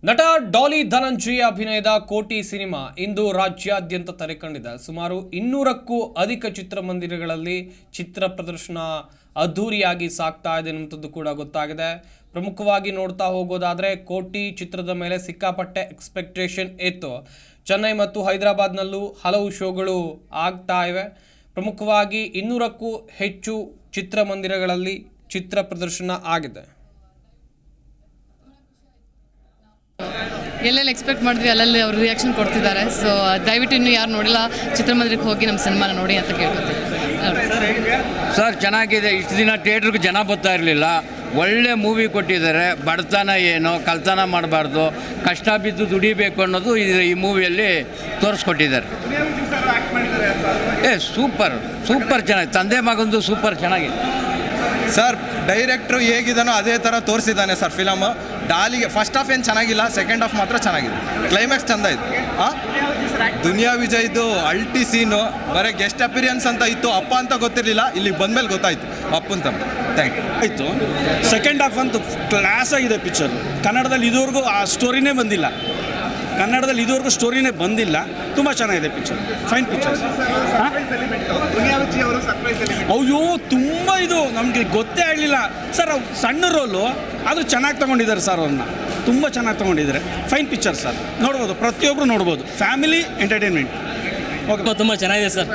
ನಟ ಡಾಲಿ ಧನಂಜಯ ಅಭಿನಯದ ಕೋಟಿ ಸಿನಿಮಾ ಇಂದು ರಾಜ್ಯಾದ್ಯಂತ ತೆರೆಕಂಡಿದೆ. ಸುಮಾರು 200ಕ್ಕೂ ಅಧಿಕ ಚಿತ್ರಮಂದಿರಗಳಲ್ಲಿ ಚಿತ್ರ ಪ್ರದರ್ಶನ ಅದ್ದೂರಿಯಾಗಿ ಸಾಗ್ತಾ ಇದೆ ಅನ್ನುವಂಥದ್ದು ಕೂಡ ಗೊತ್ತಾಗಿದೆ. ಪ್ರಮುಖವಾಗಿ ನೋಡ್ತಾ ಹೋಗೋದಾದ್ರೆ ಕೋಟಿ ಚಿತ್ರದ ಮೇಲೆ ಸಿಕ್ಕಾಪಟ್ಟೆ ಎಕ್ಸ್ಪೆಕ್ಟೇಷನ್ ಇತ್ತು. ಚೆನ್ನೈ ಮತ್ತು ಹೈದರಾಬಾದ್ನಲ್ಲೂ ಹಲವು ಶೋಗಳು ಆಗ್ತಾ ಇವೆ. ಪ್ರಮುಖವಾಗಿ 200ಕ್ಕೂ ಹೆಚ್ಚು ಚಿತ್ರಮಂದಿರಗಳಲ್ಲಿ ಚಿತ್ರ ಪ್ರದರ್ಶನ ಆಗಿದೆ. ಎಲ್ಲೆಲ್ಲಿ ಎಕ್ಸ್ಪೆಕ್ಟ್ ಮಾಡಿದ್ವಿ ಅಲ್ಲಲ್ಲಿ ಅವರು ರಿಯಾಕ್ಷನ್ ಕೊಡ್ತಿದ್ದಾರೆ. ಸೊ ದಯವಿಟ್ಟು ಇನ್ನೂ ಯಾರು ನೋಡಿಲ್ಲ ಚಿತ್ರಮಂದಿರಕ್ಕೆ ಹೋಗಿ ನಮ್ಮ ಸಿನಿಮಾನ ನೋಡಿ ಅಂತ ಕೇಳ್ಕೊತೀನಿ. ಸರ್ ಚೆನ್ನಾಗಿದೆ. ಇಷ್ಟು ದಿನ ಥಿಯೇಟ್ರಿಗೆ ಜನ ಬರ್ತಾ ಇರಲಿಲ್ಲ. ಒಳ್ಳೆ ಮೂವಿ ಕೊಟ್ಟಿದ್ದಾರೆ. ಬಡತನ ಏನು, ಕಳ್ತನ ಮಾಡಬಾರ್ದು, ಕಷ್ಟ ಬಿದ್ದು ದುಡಿಬೇಕು ಅನ್ನೋದು ಈ ಮೂವಿಯಲ್ಲಿ ತೋರಿಸ್ಕೊಟ್ಟಿದ್ದಾರೆ. ಸೂಪರ್ ಚೆನ್ನಾಗಿ, ತಂದೆ ಮಗಂದು ಸೂಪರ್ ಚೆನ್ನಾಗಿದೆ ಸರ್. ಡೈರೆಕ್ಟ್ರು ಹೇಗಿದ್ದಾನೋ ಅದೇ ಥರ ತೋರಿಸಿದ್ದಾನೆ ಸರ್ ಫಿಲಮು. ಡಾಲಿಗೆ ಫಸ್ಟ್ ಹಾಫ್ ಏನು ಚೆನ್ನಾಗಿಲ್ಲ, ಸೆಕೆಂಡ್ ಹಾಫ್ ಮಾತ್ರ ಚೆನ್ನಾಗಿದೆ. ಕ್ಲೈಮ್ಯಾಕ್ಸ್ ಚೆಂದ ಇತ್ತು. ದುನಿಯಾ ವಿಜಯ್ದು ಅಲ್ಟಿ ಸೀನು ಬರೀ ಗೆಸ್ಟ್ ಅಪಿರಿಯನ್ಸ್ ಅಂತ ಇತ್ತು. ಅಪ್ಪ ಅಂತ ಗೊತ್ತಿರಲಿಲ್ಲ, ಇಲ್ಲಿಗೆ ಬಂದಮೇಲೆ ಗೊತ್ತಾಯಿತು ಅಪ್ಪನ ತಮ್ಮ. Thank you. ಆಯಿತು. ಸೆಕೆಂಡ್ ಹಾಫ್ ಅಂತೂ ಕ್ಲಾಸ್ ಆಗಿದೆ ಪಿಕ್ಚರ್. ಕನ್ನಡದಲ್ಲಿ ಇದುವರೆಗೂ ಆ ಸ್ಟೋರಿನೇ ಬಂದಿಲ್ಲ. ತುಂಬ ಚೆನ್ನಾಗಿದೆ ಪಿಕ್ಚರ್. Fine picture. ಅಯ್ಯೋ ತುಂಬ ಇದು ನಮಗೆ ಗೊತ್ತೇ ಆಗಲಿಲ್ಲ ಸರ್. ಅವ್ರು ಸಣ್ಣ ರೋಲು ಆದರೂ ಚೆನ್ನಾಗಿ ತೊಗೊಂಡಿದ್ದಾರೆ ಸರ್. ಅವ್ರನ್ನ ತುಂಬ ಚೆನ್ನಾಗಿ ತೊಗೊಂಡಿದ್ದಾರೆ. Fine picture sir. ನೋಡ್ಬೋದು, ಪ್ರತಿಯೊಬ್ಬರು ನೋಡ್ಬೋದು. Family entertainment. ಓಕೆ, ತುಂಬ ಚೆನ್ನಾಗಿದೆ ಸರ್.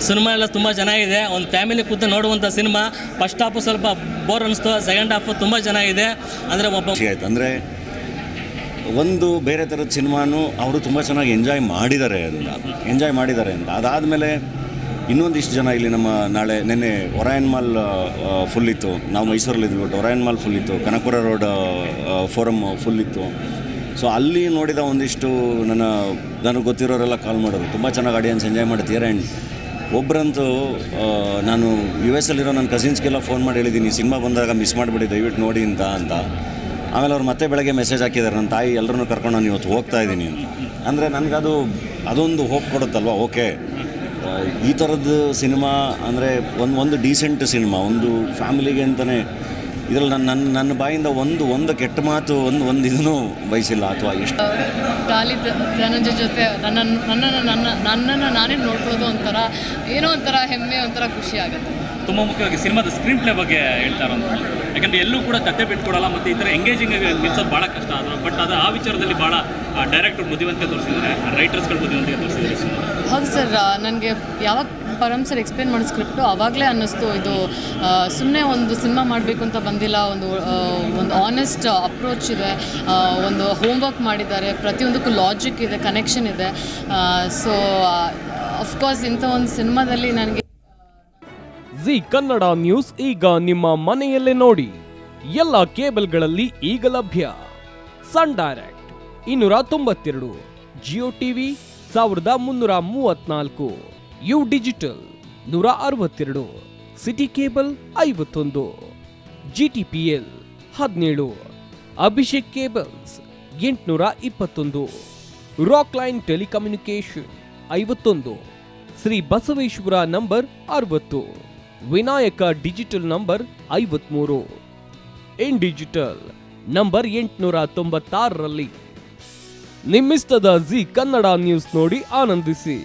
ಸಿನಿಮಾ ಎಲ್ಲ ತುಂಬ ಚೆನ್ನಾಗಿದೆ. ಒಂದು ಫ್ಯಾಮಿಲಿ ಕೂತು ನೋಡುವಂಥ ಸಿನಿಮಾ. ಫಸ್ಟ್ ಹಾಫು ಸ್ವಲ್ಪ ಬೋರ್ ಅನ್ನಿಸ್ತು, ಸೆಕೆಂಡ್ ಹಾಫು ತುಂಬ ಚೆನ್ನಾಗಿದೆ. ಅಂದರೆ ಆಯ್ತು ಅಂದರೆ ಒಂದು ಬೇರೆ ಥರದ ಸಿನಿಮಾನು ಅವರು ತುಂಬ ಚೆನ್ನಾಗಿ ಎಂಜಾಯ್ ಮಾಡಿದ್ದಾರೆ ಅಂತ. ಅದಾದಮೇಲೆ ಇನ್ನೊಂದಿಷ್ಟು ಜನ ಇಲ್ಲಿ ನಮ್ಮ ನೆನ್ನೆ ಒರಾಯನ್ ಮಾಲ್ ಫುಲ್ ಇತ್ತು. ನಾವು ಮೈಸೂರಲ್ಲಿ ಇದ್ವಿ, ಒರಾಯನ್ ಮಾಲ್ ಫುಲ್ ಇತ್ತು. ಕನಕಪುರ ರೋಡ್ ಫೋರಮ್ ಫುಲ್ ಇತ್ತು. ಸೊ ಅಲ್ಲಿ ನೋಡಿದ ಒಂದಿಷ್ಟು ನನಗೆ ಗೊತ್ತಿರೋರೆಲ್ಲ ಕಾಲ್ ಮಾಡೋರು, ತುಂಬ ಚೆನ್ನಾಗಿ ಆಡಿಯನ್ಸ್ ಎಂಜಾಯ್ ಮಾಡ್ತಿದ್ದಾರೆ. ಆ್ಯಂಡ್ ಒಬ್ಬರಂತೂ ನಾನು US ಅಲ್ಲಿರೋ ನನ್ನ ಕಸಿನ್ಸ್ಗೆಲ್ಲ ಫೋನ್ ಮಾಡಿ ಹೇಳಿದ್ದೀನಿ, ಸಿನಿಮಾ ಬಂದಾಗ ಮಿಸ್ ಮಾಡಿಬಿಡಿ ದಯವಿಟ್ಟು ನೋಡಿ ಅಂತ. ಆಮೇಲೆ ಅವ್ರು ಮತ್ತೆ ಬೆಳಗ್ಗೆ ಮೆಸೇಜ್ ಹಾಕಿದ್ದಾರೆ, ನನ್ನ ತಾಯಿ ಎಲ್ಲರೂ ಕರ್ಕೊಂಡು ನಾನು ಇವತ್ತು ಹೋಗ್ತಾ ಇದ್ದೀನಿ ಅಂತ. ಅಂದರೆ ನನಗದು ಅದೊಂದು ಹೋಪ್ ಕೊಡುತ್ತಲ್ವ. ಓಕೆ, ಈ ಥರದ್ದು ಸಿನಿಮಾ ಅಂದರೆ ಒಂದು ಡೀಸೆಂಟ್ ಸಿನಿಮಾ, ಒಂದು ಫ್ಯಾಮಿಲಿಗೆ ಅಂತಲೇ. ಇದರಲ್ಲಿ ನನ್ನ ಬಾಯಿಂದ ಒಂದು ಕೆಟ್ಟ ಮಾತು ಒಂದು ಇದನ್ನು ಬಯಸಿಲ್ಲ ಅಥವಾ ಇಷ್ಟ. ಡಾಲಿ ಧನಂಜಯ ಜೊತೆ ನನ್ನನ್ನು ನಾನೇ ನೋಡ್ಕೊಳ್ಳೋದು ಒಂಥರ ಏನೋ ಒಂಥರ ಹೆಮ್ಮೆ, ಒಂಥರ ಖುಷಿ ಆಗುತ್ತೆ. ತುಂಬ ಮುಖ್ಯವಾಗಿ ಸಿನಿಮಾದ ಸ್ಕ್ರೀನ್ ಪ್ಲೇ ಬಗ್ಗೆ ಹೇಳ್ತಾರಂತ. ಯಾಕಂದರೆ ಎಲ್ಲೂ ಕೂಡ ಕತೆ ಬಿಟ್ಕೊಡಲ್ಲ ಮತ್ತು ಈ ಥರ ಎಂಗೇಜಿಂಗ್ ನಿಲ್ಸೋದು ಭಾಳ ಕಷ್ಟ ಆದರೂ. ಬಟ್ ಅದು ಆ ವಿಚಾರದಲ್ಲಿ ಭಾಳ ಡೈರೆಕ್ಟರ್ ಬುದ್ಧಿವಂತಿಕೆ ತೋರಿಸಿದ್ದಾರೆ, ರೈಟರ್ಸ್ಗಳು ಬುದ್ಧಿವಂತಿಕೆ ತೋರಿಸಿದ್ದಾರೆ. ಹೌದು ಸರ್. ನನಗೆ ಯಾವಾಗ ಪರಮ್ ಸರ್ ಎಕ್ಸ್ಪ್ಲೇನ್ ಮಾಡೋ ಸ್ಕ್ರಿಪ್ಟು ಆವಾಗಲೇ ಅನ್ನಿಸ್ತು, ಇದು ಸುಮ್ಮನೆ ಒಂದು ಸಿನಿಮಾ ಮಾಡಬೇಕು ಅಂತ ಬಂದಿಲ್ಲ. ಒಂದು ಆನೆಸ್ಟ್ ಅಪ್ರೋಚ್ ಇದೆ, ಒಂದು ಹೋಮ್ವರ್ಕ್ ಮಾಡಿದ್ದಾರೆ, ಪ್ರತಿಯೊಂದಕ್ಕೂ ಲಾಜಿಕ್ ಇದೆ, ಕನೆಕ್ಷನ್ ಇದೆ. ಸೊ ಅಫ್ಕೋರ್ಸ್ ಇಂಥ ಒಂದು ಸಿನಿಮಾದಲ್ಲಿ ನನಗೆ ಜಿ ಕನ್ನಡ ನ್ಯೂಸ್ ಈಗ ನಿಮ್ಮ ಮನೆಯಲ್ಲೇ ನೋಡಿ. ಎಲ್ಲ ಕೇಬಲ್ಗಳಲ್ಲಿ ಈಗ ಲಭ್ಯ. Sun Direct 292, Jio TV 1334, U digital 162, city cable 51, GTPL 17, Abhishek cables 821, rock line telecommunication 51, Shri Basaveshwara number 60, Vinayaka digital number 53, in digital number 896ರಲ್ಲಿ. ನಿಮ್ಮಿಸ್ತದ ಜಿ ಕನ್ನಡ ನ್ಯೂಸ್ ನೋಡಿ ಆನಂದಿಸಿ.